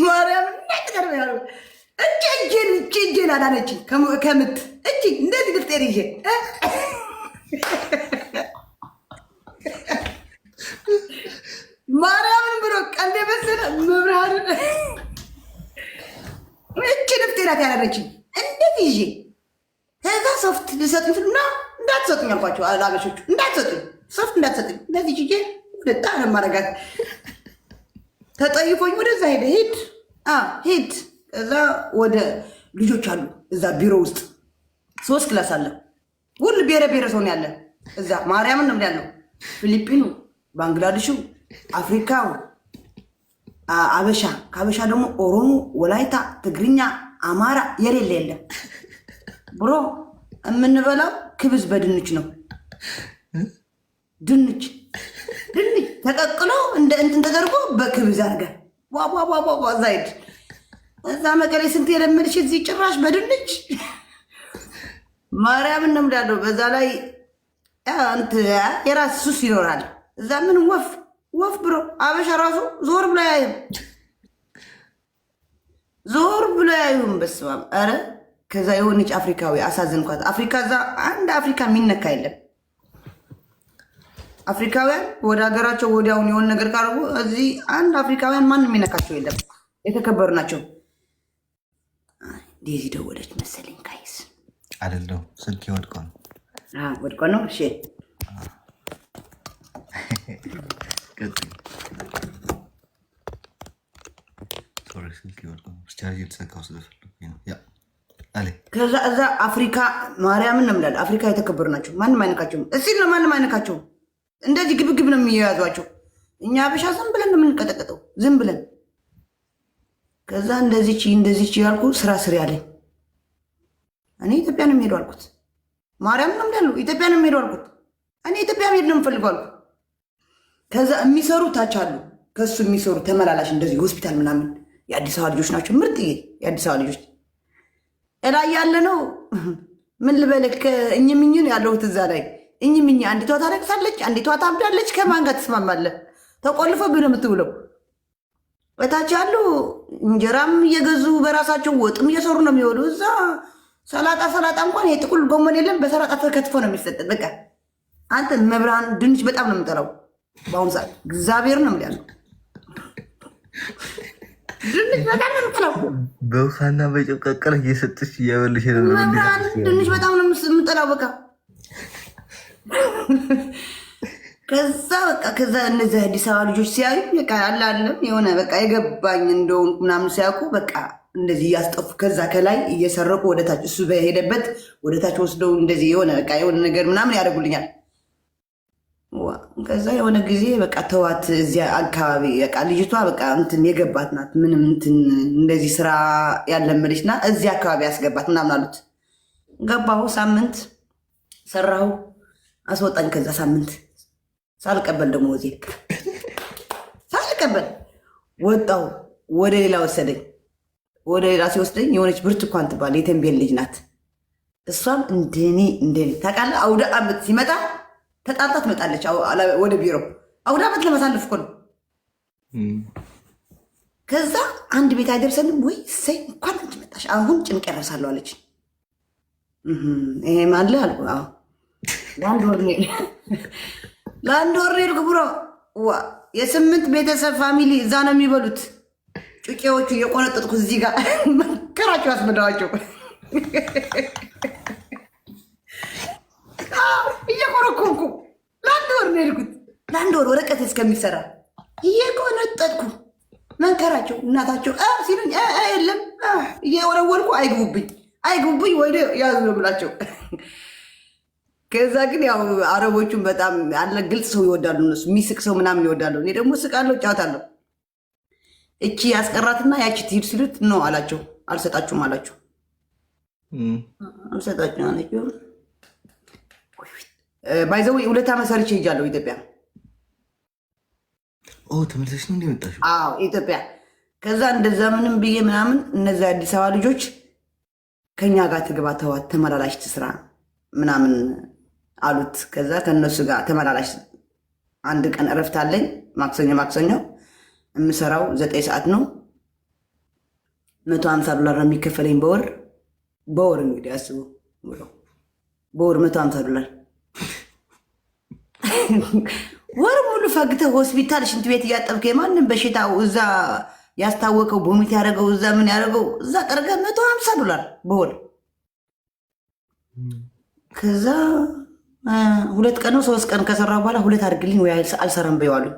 ማርያም እንዳትቀርበኝ አሉ። እጄን አዳነችኝ ከምት እጅ እንደዚህ ድፍጤር ይዤ ማርያምን ብሎ ቀንዴ መሰለ መብርሃንን እጅ ድፍጤራት ያዳነችኝ እንደዚህ ይዤ። ከዛ ሶፍት ልሰጡኝ ስሉና እንዳትሰጡኝ አልኳቸው አበሾቹ። እንዳትሰጡኝ ሶፍት እንዳትሰጡኝ እንደዚህ ችዬ ወደጣ ነው ማረጋት። ተጠይፎኝ ወደዛ ሄድ እዛ ወደ ልጆች አሉ እዛ ቢሮ ውስጥ 3 ክላስ አለ። ሁሉ ብሔረ ሰው ነው ያለ እዛ። ማርያምን ነው ያለው። ፊሊፒኑ፣ ባንግላዴሹ፣ አፍሪካው፣ አበሻ፣ ከአበሻ ደግሞ ኦሮሞ፣ ወላይታ፣ ትግርኛ፣ አማራ የሌለ የለም። ብሮ የምንበላው ክብዝ በድንች ነው። ድንች ተቀቅሎ እንደ እንትን ተደርጎ በክብዝ አድርገ ዛይድ እዛ መቀሌ ስንት የለመድሽ እዚህ ጭራሽ በድንች ማርያምን ነው የምላለው። በዛ ላይ የራስ ሱስ ይኖራል። እዛ ምን ወፍ ብሮ አበሻ ራሱ ዞር ብሎ ያዩም በስመ አብ። ኧረ ከዛ የሆነች አፍሪካዊ አሳዝንኳት። አፍሪካ እዛ አንድ አፍሪካ የሚነካ የለም። አፍሪካውያን ወደ ሀገራቸው ወዲያውን የሆነ ነገር ካደረጉ እዚህ አንድ አፍሪካውያን ማንም የሚነካቸው የለም። የተከበሩ ናቸው። ዴዚ ደወለች መሰለኝ። ካይስ አይደለም ስልክ ወድቆ ነው። እሺ ከዛ እዛ አፍሪካ ማርያምን ነው የምላለው። አፍሪካ የተከበሩ ናቸው። ማንም አይነካቸውም። እስኪ ነው ማንም አይነካቸውም። እንደዚህ ግብግብ ነው የሚያያዟቸው። እኛ አበሻ ዝም ብለን ነው የምንቀጠቀጠው፣ ዝም ብለን። ከዛ እንደዚች ያልኩ ስራ ስር ያለኝ እኔ ኢትዮጵያ ነው የሚሄዱ አልኩት። ማርያም ነው እንዳሉ ኢትዮጵያ ነው የሚሄዱ አልኩት። እኔ ኢትዮጵያ መሄድ ነው የምፈልገው አልኩት። ከዛ የሚሰሩ ታች አሉ ከሱ የሚሰሩ ተመላላሽ እንደዚህ ሆስፒታል ምናምን የአዲስ አበባ ልጆች ናቸው። ምርጥዬ የአዲስ አበባ ልጆች እላይ ያለ ነው። ምን ልበልክ እኝምኝ ነው ያለሁት እዛ ላይ እኝምኝ። አንዲቷ ታለቅሳለች፣ አንዲቷ ታብዳለች። ከማን ጋር ትስማማለህ? ተቆልፎ ቢሆን የምትውለው በታች ያሉ እንጀራም እየገዙ በራሳቸው ወጥም እየሰሩ ነው የሚወሉ። እዛ ሰላጣ እንኳን የጥቁል ጎመን የለም በሰላጣ ተከትፎ ነው የሚሰጥ። በቃ አንተ መብራን ድንች በጣም ነው የምጠላው በአሁኑ ሰዓት እግዚአብሔር ነው የሚያለው። ድንች በጣም ነው የምጠላው። በውሃና በጨው ቀቀለ እየሰጥሽ እያበልሽ መብራን ድንች በጣም ነው የምጠላው። በቃ ከዛ እነዚህ አዲስ አበባ ልጆች ሲያዩ በቃ አላለም የሆነ በቃ የገባኝ እንደሆን ምናምን ሲያውቁ በቃ እንደዚህ እያስጠፉ ከዛ ከላይ እየሰረቁ ወደታች እሱ በሄደበት ወደታች ወስደው እንደዚህ የሆነ በቃ የሆነ ነገር ምናምን ያደርጉልኛል። ከዛ የሆነ ጊዜ በቃ ተዋት እዚያ አካባቢ በቃ ልጅቷ በቃ እንትን የገባት ናት ምንም እንትን እንደዚህ ስራ ያለመደች ናት እዚህ አካባቢ ያስገባት ምናምን አሉት። ገባሁ፣ ሳምንት ሰራሁ፣ አስወጣኝ። ከዛ ሳምንት ሳልቀበል ደግሞ ወዜ ሳልቀበል ወጣሁ። ወደ ሌላ ወሰደኝ። ወደ ሌላ ሲወስደኝ የሆነች ብርቱካን ትባል የተንቤን ልጅ ናት። እሷም እንደኔ ታውቃለህ፣ አውደ ዓመት ሲመጣ ተጣልታ ትመጣለች ወደ ቢሮ። አውደ ዓመት ለማሳለፍ እኮ ነው። ከዛ አንድ ቤት አይደርሰንም ወይ እሰይ እንኳን አንቺ መጣሽ አሁን ጭንቅ ያረሳለሁ አለች። ይሄ ማለ አልኩ። ለአንድ ወር ሄድኩ ብሮ የ8 ቤተሰብ ፋሚሊ እዛ ነው የሚበሉት። ጩቄዎቹ የቆነጠጥኩ እዚህ ጋር መከራቸው አስመዳዋቸው እየቆረኮንኩ ለአንድ ወር ነው የሄድኩት። ለአንድ ወር ወረቀት እስከሚሰራ እየቆነጠጥኩ መንከራቸው። እናታቸው ሲሉኝ የለም እየወረወርኩ አይግቡብኝ ወይ ያዙ ነው ብላቸው። ከዛ ግን ያው አረቦቹን በጣም አለ ግልጽ ሰው ይወዳሉ። እነሱ የሚስቅ ሰው ምናምን ይወዳሉ። እኔ ደግሞ ስቃለሁ፣ ጫወታለሁ። እቺ ያስቀራትና ያቺ ትሂድ ሲሉት ነው አላቸው። አልሰጣችሁም አላቸው። አልሰጣችሁ አላቸው። ባይዘው 2 ዓመት ሰርቼ ሄጃለሁ ኢትዮጵያ። ተመልሰሽ ነው እንደመጣሽው? አዎ ኢትዮጵያ። ከዛ እንደዛ ምንም ብዬ ምናምን እነዚ አዲስ አበባ ልጆች ከኛ ጋር ትግባ ተዋት ተመላላሽ ትስራ ምናምን አሉት። ከዛ ከነሱ ጋር ተመላላሽ አንድ ቀን እረፍት አለኝ። ማክሰኞ የምሰራው 9 ሰዓት ነው። $150 ነው የሚከፈለኝ በወር እንግዲህ አስቡ። በወር $150 ወር ሙሉ ፈግተህ ሆስፒታል ሽንት ቤት እያጠብከ የማንም በሽታው እዛ ያስታወቀው ቦሚት ያደረገው እዛ ምን ያደረገው እዛ ጠርገህ $150 በወር። ከዛ 2 ቀን ነው 3 ቀን ከሰራ በኋላ 2 አድርግልኝ ወይ አልሰራም በይው አሉኝ።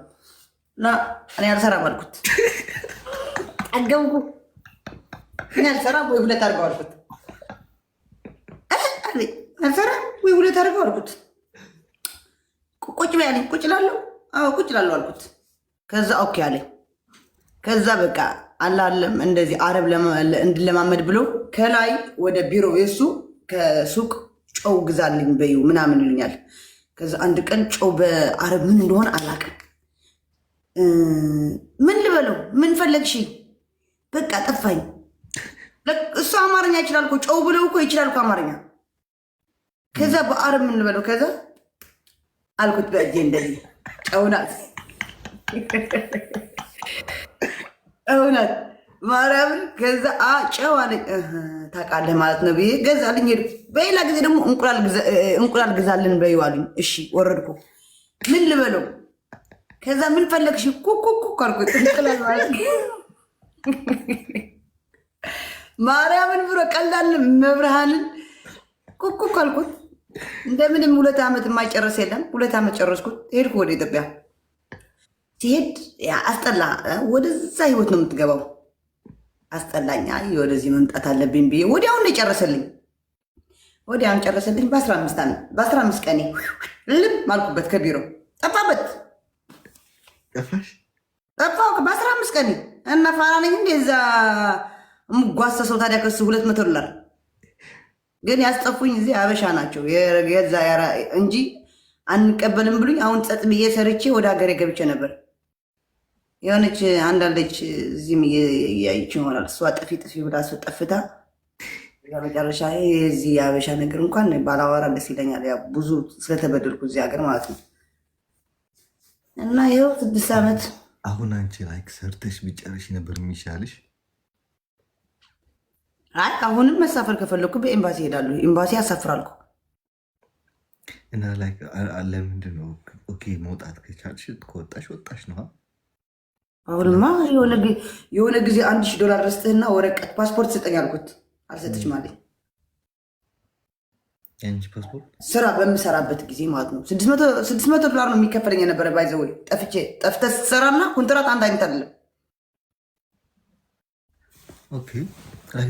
እና እኔ አልሰራም አልኩት። ጠገምኩ። እኔ አልሰራም ወይ 2 አድርገው አልኩት። አልሰራም ወይ 2 አድርገው አልኩት። ቁጭ በይ አለኝ። ቁጭ እላለሁ። አዎ ቁጭ እላለሁ አልኩት። ከዛ ኦኬ አለኝ። ከዛ በቃ አላለም እንደዚህ አረብ እንድለማመድ ብሎ ከላይ ወደ ቢሮ የሱ ከሱቅ ጨው ግዛልኝ በዩ ምናምን ይሉኛል። ከዛ አንድ ቀን ጨው በአረብ ምን እንደሆነ አላውቅም። ምን ልበለው ምን ፈለግሽ? በቃ ጠፋኝ። እሱ አማርኛ ይችላል እኮ ጨው ብለው እኮ ይችላል እኮ አማርኛ። ከዛ በአረብ ምን ልበለው? ከዛ አልኩት በእጄ እንደዚህ ጨውናት እውነት ማርያምን። ከዛ ጨው አለኝ። ታውቃለህ ማለት ነው ብዬ ገዛልኝ ሄድኩ። በሌላ ጊዜ ደግሞ እንቁላል ግዛልን በይው አሉኝ። እሺ ወረድኩ። ምን ልበለው? ከዛ ምን ፈለግሽ? ኩኩኩ አልኩት። እንቁላል ማለት ማርያምን ብሎ ቀላል መብርሃንን ኩኩ አልኩት። እንደምንም 2 ዓመት የማይጨረስ የለም። 2 ዓመት ጨረስኩት። ሄድኩ ወደ ኢትዮጵያ። ሲሄድ አስጠላ። ወደዛ ህይወት ነው የምትገባው። አስጠላኛ። ወደዚህ መምጣት አለብኝ ብዬ ወዲያውን የጨረሰልኝ በ15 ቀኔ ልም አልኩበት። ከቢሮ ጠፋበት። ጠፋው በ15 ቀኔ እና ፋራ ነኝ እንደ እዛ የምጓሰሰው ታዲያ ከሱ $200 ግን ያስጠፉኝ እዚህ አበሻ ናቸው የዛ እንጂ አንቀበልም ብሉኝ። አሁን ጸጥ ብዬ ሰርቼ ወደ ሀገሬ ገብቼ ነበር። የሆነች አንዳለች እዚህም እያየች ይሆናል እሷ ጥፊ ብላ እሱ ጠፍታ መጨረሻ የዚህ የአበሻ ነገር እንኳን ባላወራ ደስ ይለኛል። ያው ብዙ ስለተበደልኩ እዚህ ሀገር ማለት ነው። እና ይኸው 6 ዓመት አሁን አንቺ ላይክ ሰርተሽ ቢጨርሽ ነበር የሚሻልሽ። አይ አሁንም መሳፈር ከፈለኩ በኤምባሲ ሄዳለሁ። ኤምባሲ ያሳፍራልኩ እና ላይክ ለምንድን ነው ኦኬ መውጣት ከቻልሽ ከወጣሽ ወጣሽ ነው። አሁንማ የሆነ ጊዜ $1000 ረስተህና ወረቀት ፓስፖርት ስጠኝ አልኩት። አልሰጠች ማለት የአንቺ ፓስፖርት ስራ በምሰራበት ጊዜ ማለት ነው $600 ነው የሚከፈለኝ የነበረ። ባይዘው ጠፍተህ ስትሰራና ኮንትራት አንድ አይነት አይደለም። ኦኬ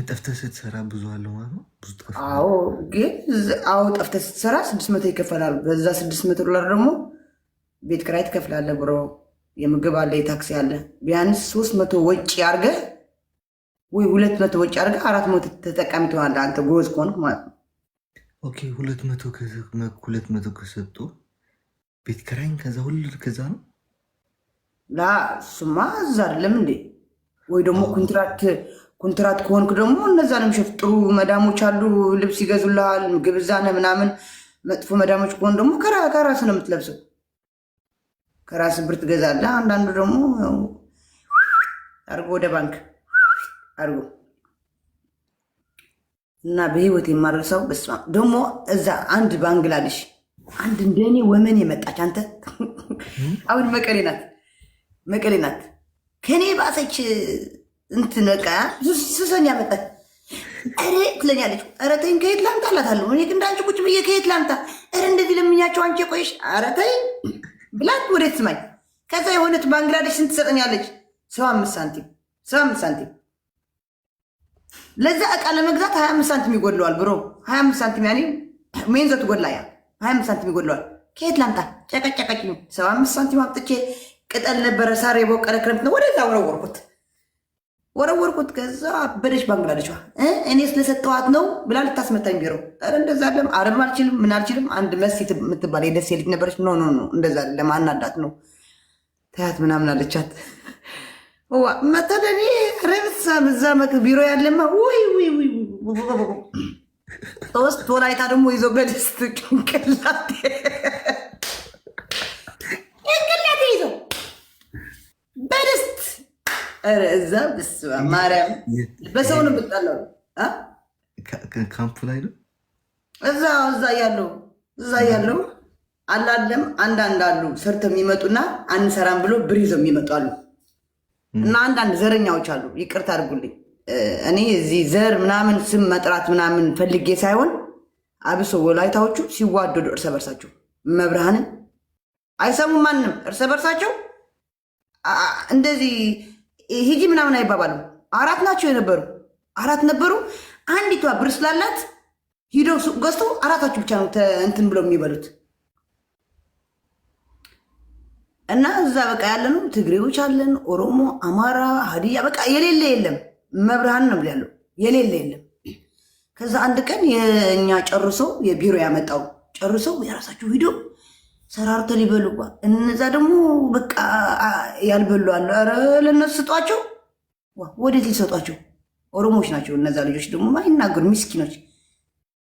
ጠፍተህ ስትሰራ ብዙ አለው ማለት ነው። ብዙ ትከፍላለህ። አዎ ግን ጠፍተህ ስትሰራ 600 ይከፈላል። በዛ $600 ደግሞ ቤት ኪራይ ትከፍላለህ ብሮ፣ የምግብ አለ፣ የታክሲ አለ። ቢያንስ 300 ወጪ አድርገህ ወይ 200 ወጪ አድርገህ 400 ተጠቃሚ ትሆናለህ አንተ ጎበዝ ከሆንክ ማለት ነው። ኦኬ 200 ከሰጡ ቤት ኪራይን ከዛ ሁሉ ከዛ ነው ላ እሱማ እዛ አይደለም እንዴ? ወይ ደግሞ ኮንትራት ከሆንክ ደግሞ እነዛ ነው የሚሸፍ ጥሩ መዳሞች አሉ፣ ልብስ ይገዙልሃል፣ ምግብ እዛ ነህ ምናምን። መጥፎ መዳሞች ከሆን ደግሞ ከራስ ነው የምትለብሰው፣ ከራስ ብር ትገዛለህ። አንዳንዱ ደግሞ አርጎ ወደ ባንክ አርጎ እና በህይወት የማረሳው በስማ ደግሞ እዛ አንድ ባንግላዴሽ አንድ እንደኔ ወመን የመጣች አንተ አሁን መቀሌ ናት ከኔ ባሰች እንትን በቃ ሱሰኛ መጣች። ኧረ ትለኛለች። ኧረ ተይኝ ከየት ላምጣ እላታለሁ። እኔ ግን እንዳንቺ ቁጭ ብዬ ከየት ላምጣ? ኧረ እንደዚህ ለምኛቸው አንቺ ቆይሽ። ኧረ ተይኝ ብላት ወዴት ስማኝ። ከዛ የሆነች ባንግላዴሽ ስንት ትሰጠኛለች? 75 ሳንቲም ለዛ እቃ ለመግዛት 25 ሳንቲም ይጎድለዋል ብሮ። 25 ሳንቲም ያኔ ሜንዘቱ ጎድላ 25 ሳንቲም ይጎድለዋል። ከየት ላምጣ? ጨቀጨቀችኝ። 75 ሳንቲም አምጥቼ ቅጠል ነበረ ሳር የበቀለ ክረምት ነው ወደዛ ወረወርኩት። ከዛ አበደች ባንግላዴሿ። እኔ ስለሰጠዋት ነው ብላ ልታስመታኝ ቢሮ። ኧረ እንደዛ አይደለም፣ አረብም አልችልም ምን አልችልም። አንድ መሲ የምትባል የደሴ ልጅ ነበረች። ኖ እንደዛ አይደለም አናዳት ነው ታያት ምናምን አለቻት። መተደኔ ረብሳ በዛ ቢሮ ያለማ ወይ 3 ወላይታ ደግሞ ይዞ በደስት ጭንቅላቴ ይዞ በደስት እዛ ብስባ ማርያም በሰው ነው ብጣለው ካምፕ ላይ ነው እዛ ያለው አላለም። አንዳንድ አሉ ሰርተው የሚመጡና አንሰራም ብሎ ብር ይዘው የሚመጡ አሉ። እና አንዳንድ ዘረኛዎች አሉ። ይቅርታ አድርጉልኝ። እኔ እዚህ ዘር ምናምን ስም መጥራት ምናምን ፈልጌ ሳይሆን አብሶ ወላይታዎቹ ሲዋደዱ እርሰ በርሳቸው መብርሃንን አይሰሙም ማንም እርሰ በርሳቸው እንደዚህ ሂጂ ምናምን አይባባሉ። 4 ናቸው የነበሩ 4 ነበሩ። አንዲቷ ብር ስላላት ሂደው ሱቅ ገዝተው 4ታችሁ ብቻ ነው እንትን ብለው የሚበሉት። እና እዛ በቃ ያለነው ትግሬዎች አለን፣ ኦሮሞ፣ አማራ፣ ሀዲያ በቃ የሌለ የለም። መብርሃን ነው ያለው የሌለ የለም። ከዛ አንድ ቀን የእኛ ጨርሶ የቢሮ ያመጣው ጨርሰው የራሳቸው ሂደው ሰራርተ ሊበሉ እነዛ ደግሞ በቃ ያልበሉ አለ። ኧረ ለነሱ ስጧቸው። ወዴት ሊሰጧቸው? ኦሮሞች ናቸው እነዛ ልጆች ደግሞ ማይናገሩ ምስኪኖች።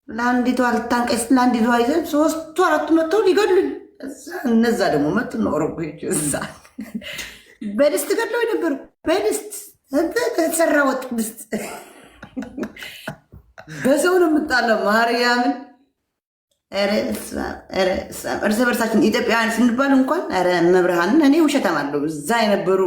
ለአንዲቷ ልታንቀስ ለአንዲቷ ይዘን 3 4 መጥተው ሊገድሉኝ። እነዛ ደግሞ መጡ ነው ኦሮሞች። እዛ በድስት ገድለው ነበሩ። በድስት ተሰራ ወጥ ድስት በሰው ነው የምጣለው ማርያምን። እርስ በርሳችን ኢትዮጵያውያን ስንባል እንኳን መብርሃንን እኔ ውሸታም አለው እዛ የነበሩ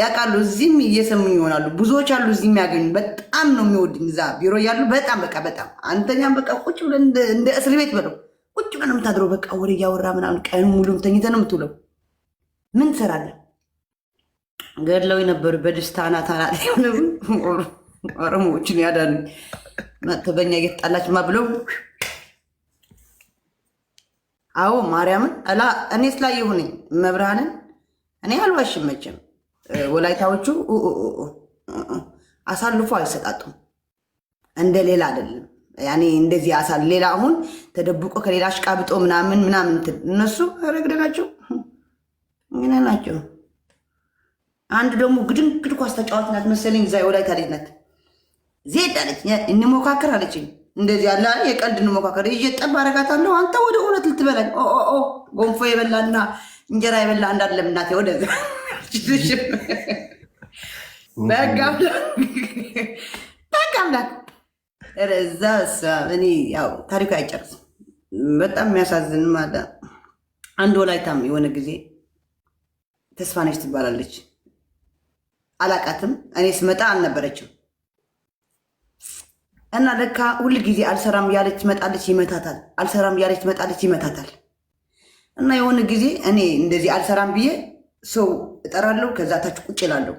ያውቃሉ። እዚህም እየሰሙኝ ይሆናሉ ብዙዎች አሉ እዚህ የሚያገኙ በጣም ነው የሚወድኝ እዛ ቢሮ ያሉ በጣም በጣም አንተኛም በቃ ቁጭ ብለን እንደ እስር ቤት በለው ቁጭ ብለን የምታድረው በቃ ወሬ እያወራ ምናምን ቀኑ ሙሉም ተኝተህ ነው የምትውለው። ምን ትሰራለህ? ገድለው የነበሩ በደስታ ናታናት ኦሮሞዎችን ያዳኑ መጥቶ በኛ እየተጣላች ማ ብለው አዎ ማርያምን እኔ ስላየሁኝ መብርሃንን እኔ አልዋሽም መቼም። ወላይታዎቹ አሳልፎ አይሰጣጡም። እንደ ሌላ አይደለም። ያኔ እንደዚህ አሳል ሌላ አሁን ተደብቆ ከሌላ አሽቃብጦ ምናምን እነሱ ረግደናቸው ምን ናቸው። አንድ ደግሞ ግድንግድ ኳስ ተጫዋች ናት መሰለኝ እዛ የወላይታ ልጅ ናት። ዜድ አለች እንሞካከር አለችኝ። እንደዚህ ያለ የቀልድ እንሞካከር እየጠብ አረጋታለሁ። አንተ ወደ እውነት ልትበላኝ ጎንፎ የበላና እንጀራ የበላ እንዳለም እናቴ ወደዚ በጋምላክ እዛ እኔ ያው ታሪኩ አይጨርስም። በጣም የሚያሳዝን ማለ አንድ ወላይታም የሆነ ጊዜ ተስፋነች ትባላለች። አላቃትም። እኔ ስመጣ አልነበረችም እና ለካ ሁል ጊዜ አልሰራም ያለች ትመጣለች ይመታታል፣ አልሰራም ያለች ትመጣለች ይመታታል። እና የሆነ ጊዜ እኔ እንደዚህ አልሰራም ብዬ ሰው እጠራለሁ፣ ከዛ ታች ቁጭ እላለሁ።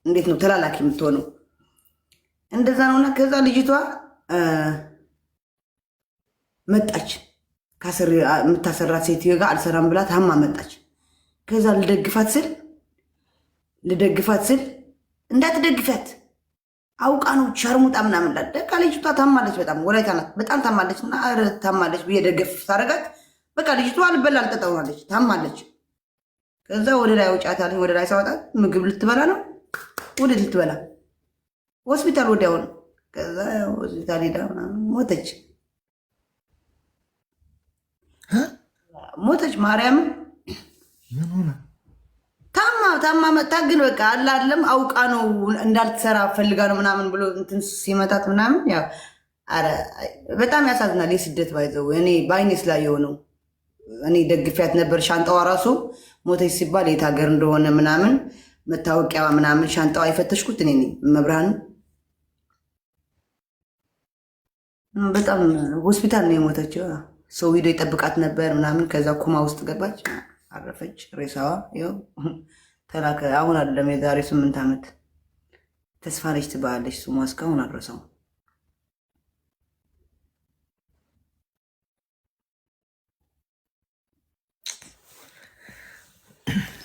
እንዴት ነው ተላላኪ የምትሆነው? እንደዛ ነውና ከዛ ልጅቷ መጣች። የምታሰራት ሴትዮ ጋር አልሰራም ብላ ታማ መጣች። ከዛ ልደግፋት ስል እንዳትደግፋት አውቃ ነው ሸርሙጣ ምናምን ላደቃ ልጅቷ ታማለች። በጣም ወላይታ ናት። በጣም ታማለች እና ታማለች ብዬ ደገፍ ሳረጋት በቃ ልጅቷ አልበላ አልጠጣውናለች፣ ታማለች። ከዛ ወደ ላይ አውጫታለኝ። ወደ ላይ ሳወጣት ምግብ ልትበላ ነው። ወደ ልትበላ ሆስፒታል ወዲያውን። ከዛ ሆስፒታል ሄዳ ሞተች። ማርያምን ታማ መጣ። ግን በቃ አላለም አውቃ ነው እንዳልትሰራ ፈልጋ ነው ምናምን ብሎ እንትን ሲመታት ምናምን ያው አረ በጣም ያሳዝናል። የስደት ባይዘው እኔ በአይኔ ስላየው ነው። እኔ ደግፊያት ነበር። ሻንጣዋ ራሱ ሞተች ሲባል የት ሀገር እንደሆነ ምናምን መታወቂያዋ ምናምን ሻንጣዋ የፈተሽኩት እኔ ነኝ። መብርሃን በጣም ሆስፒታል ነው የሞተችው። ሰው ሂዶ ይጠብቃት ነበር ምናምን። ከዛ ኮማ ውስጥ ገባች፣ አረፈች። ሬሳዋ ይኸው ተላከ። አሁን አይደለም የዛሬ 8 ዓመት ተስፋነች ትባላለች። ስሟ እስካሁን አልረሳው።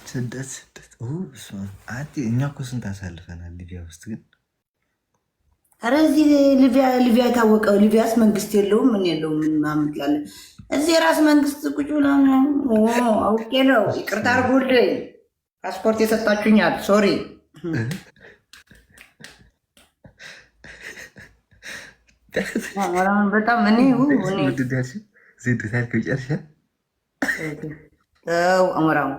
ስደት እኛ እኮ ስንት አሳልፈናል ሊቢያ ውስጥ ግን ኧረ እዚህ ሊቢያ የታወቀው ሊቢያስ መንግስት የለውም ምን የለውም ምን ማምጥ ያለ እዚህ የራስ መንግስት ቁጭ ብላ አውቄ ነው። ይቅርታ አድርጉልኝ ፓስፖርት የሰጣችሁኛል ሶሪ። በጣም እኔ ዜድ ታልከው ጨርሻ አሞራው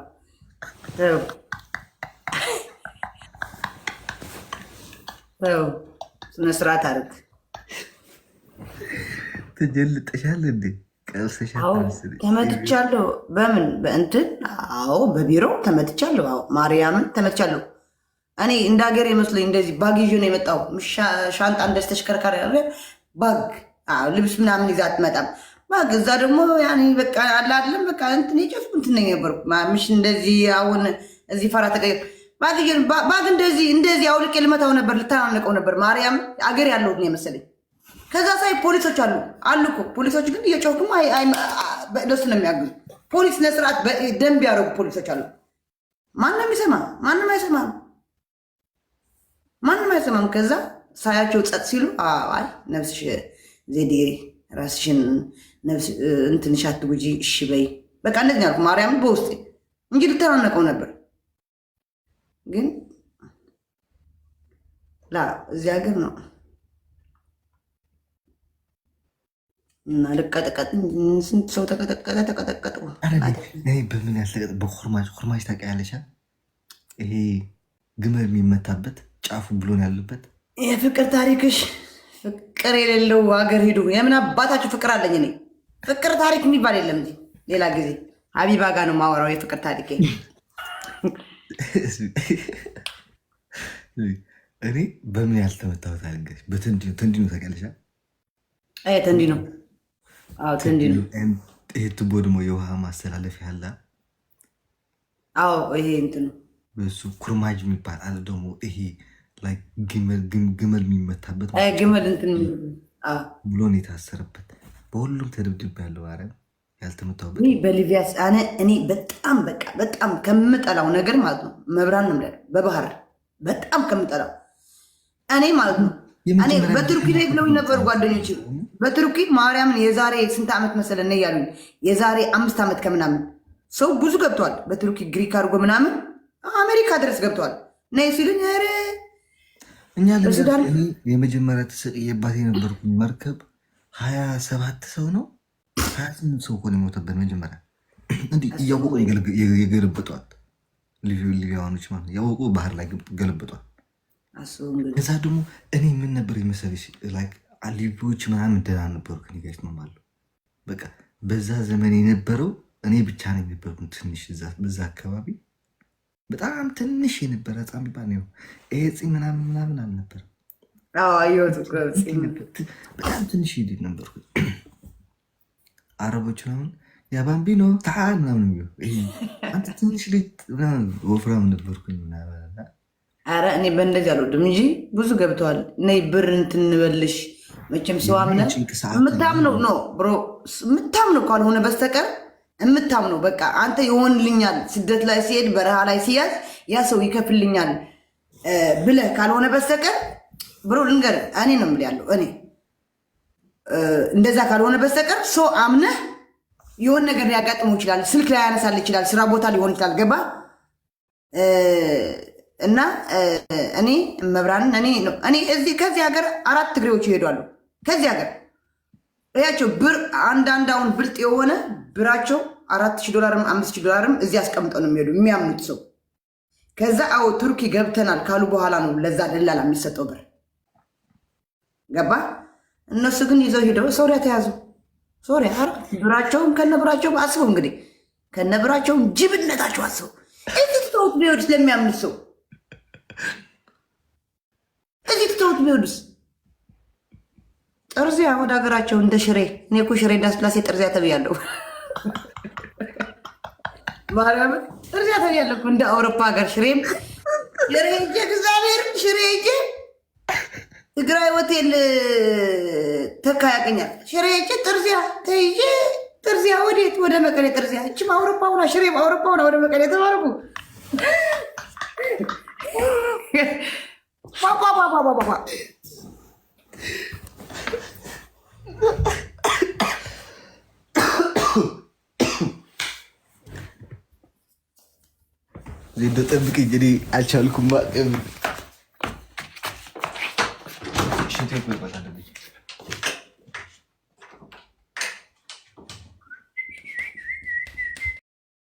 ስነ ስርዓት አድርግ። ተጀልጠሻል እንዴ? ተመትቻለሁ። በምን በእንትን? አዎ በቢሮ ተመትቻለሁ። አዎ ማርያምን ተመትቻለሁ። እኔ እንደ ሀገር የመስለኝ እንደዚህ ባግ ይዤ ነው የመጣው። ሻንጣ እንደዚህ ተሽከርካሪ ያለ ባግ ልብስ ምናምን ይዛ አትመጣም። ባግ እዛ ደግሞ ያኔ በቃ አለ አይደለም በቃ እንትን የጨፍኩ እንትን ነው የነበርኩ ምሽ እንደዚህ አሁን እዚህ ፈራ ተቀየር ባግ እንደዚህ አውልቄ ልመታው ነበር፣ ልተናነቀው ነበር። ማርያም አገር ያለሁት ነው የመሰለኝ። ከዛ ሳይ ፖሊሶች አሉ እኮ ፖሊሶች ግን እየጮህኩም ደስ ነው የሚያግዙ ፖሊስ ነስርዓት ደንብ ያደረጉ ፖሊሶች አሉ። ማንም ይሰማ ማንም አይሰማም። ከዛ ሳያቸው ጸጥ ሲሉ አይ ነፍስሽ ዜዴ ራስሽን ነፍስ እንትንሽ አትጉጂ እሺ በይ በቃ እንደዚህ ያልኩ ማርያምን በውስጤ እንጂ ልተናነቀው ነበር። ግን እዚህ ሀገር ነው እና ልቀጥቀጥ ስንት ሰው ተቀጠቀጠ። በምን ያልተቀጠ በኮርማጅ ታውቂያለሽ? ይሄ ግመል የሚመታበት ጫፉ ብሎን ያለበት የፍቅር ታሪክሽ ፍቅር የሌለው ሀገር ሂዱ። የምን አባታችሁ ፍቅር አለኝ እኔ። ፍቅር ታሪክ የሚባል የለም እንጂ ሌላ ጊዜ ሀቢባ ጋር ነው የማወራው የፍቅር ታሪክ። እኔ በምን ያልተመታሁት አልንገርሽ። በተንዲ ነው ታውቂያለሽ? ተንዲ ነው ተንዲ ነው። ይሄ ቱቦ ደግሞ የውሃ ማስተላለፊያ ያለ ይሄ እንትን ነው በሱ ኩርማጅ የሚባል አለ ደግሞ ይሄ ግመል የሚመታበት ግመል እንትን ብሎን የታሰረበት በሁሉም ተደብድብ ያለው አረብ ያልተመታሁበት በሊቢያ እኔ በጣም ከምጠላው ነገር ማለት ነው መብራን ነው በባህር በጣም ከምጠላው እኔ ማለት ነው እኔ በቱርኪ ላይ ብለውኝ ነበር ጓደኞች። በቱርኪ ማርያምን የዛሬ ስንት ዓመት መሰለህ ያሉኝ? የዛሬ 5 ዓመት ከምናምን ሰው ብዙ ገብተዋል። በቱርኪ ግሪክ አድርጎ ምናምን አሜሪካ ድረስ ገብተዋል። ነይ ሲሉኝ ኧረ እኛ ለሱዳን የመጀመሪያ ተሰቅየባት የነበርኩኝ መርከብ 27 ሰው ነው 28 ሰው እኮ ነው የሞተበት። መጀመሪያ እንዲህ እያወቁ የገለበጧል። ሊቢያዋኖች ማለት ያወቁ ባህር ላይ ገለበጧል። ከዛ ደግሞ እኔ ምን ነበር የመሰለሽ ሊቢዎች ምናምን ደህና ነበሩ። ከኒጋች ነው ማለት በቃ በዛ ዘመን የነበረው እኔ ብቻ ነው የነበርኩ ትንሽ በዛ አካባቢ በጣም ትንሽ የነበረ በጣም ይባል ነው ኤጽ ምናምን አልነበረ። በጣም ትንሽ ሄድ ነበርኩ። አረቦች ምናምን ያባምቢኖ ታል ምናምን አንተ ትንሽ ልጅ ወፍራም ነበርኩኝ ምናምን። ኧረ እኔ በእንደዚህ አልወድም እንጂ ብዙ ገብተዋል። ነይ ብር እንትን እንበልሽ መቼም ሰው አምነህ የምታምነው ነው ብሮ የምታምነው ካልሆነ በስተቀር የምታምነው በቃ አንተ ይሆንልኛል ስደት ላይ ሲሄድ በረሃ ላይ ሲያዝ ያ ሰው ይከፍልኛል ብለህ ካልሆነ በስተቀር ብሮ ልንገርህ እኔ ነው የምልህ ያለው እኔ እንደዛ ካልሆነ በስተቀር ሰው አምነህ የሆነ ነገር ሊያጋጥመው ይችላል። ስልክ ላይ ያነሳል ይችላል። ስራ ቦታ ሊሆን ይችላል። ገባ እና እኔ መብራንን እኔ እዚህ ከዚህ ሀገር 4 ትግሬዎች ይሄዳሉ። ከዚህ ሀገር ያቸው ብር አንዳንድ አሁን ብልጥ የሆነ ብራቸው $4000 $5000 እዚህ አስቀምጠው ነው የሚሄዱ የሚያምኑት ሰው። ከዛ ቱርኪ ገብተናል ካሉ በኋላ ነው ለዛ ደላላ የሚሰጠው ብር። ገባ እነሱ ግን ይዘው ሄደው ሶሪያ ተያዙ። ሶሪያ ብራቸውም ከነብራቸው አስበው እንግዲህ ከነብራቸውም ጅብነታቸው አስበው። እዚህ ትተውት ቢሄዱስ ለሚያምኑት ሰው እዚህ ትተውት ቢሄዱስ? ጥርዚያ ወደ ሀገራቸው እንደ ሽሬ። እኔ እኮ ሽሬ እንዳስላሴ ጥርዚያ ተብያለሁ። ማርያም ጥርዚያ ተብያለሁ እንደ አውሮፓ ሀገር ሽሬም ሽሬ ሄጄ እግዚአብሔር ሽሬ ሄጄ ትግራይ ሆቴል ተካ ያገኛል። ሽሬ ሄጄ ጥርዚያ ተይዤ ጥርዚያ ወዴት? ወደ መቀሌ ጥርዚያ። እችም አውሮፓ ሆና ሽሬም አውሮፓ ሆና ወደ መቀሌ ተባረኩ። ባባባባባባ ዜዶ ጠብቅ እንግዲህ አልቻልኩም። ሽንት ቤት መግባት አለብኝ።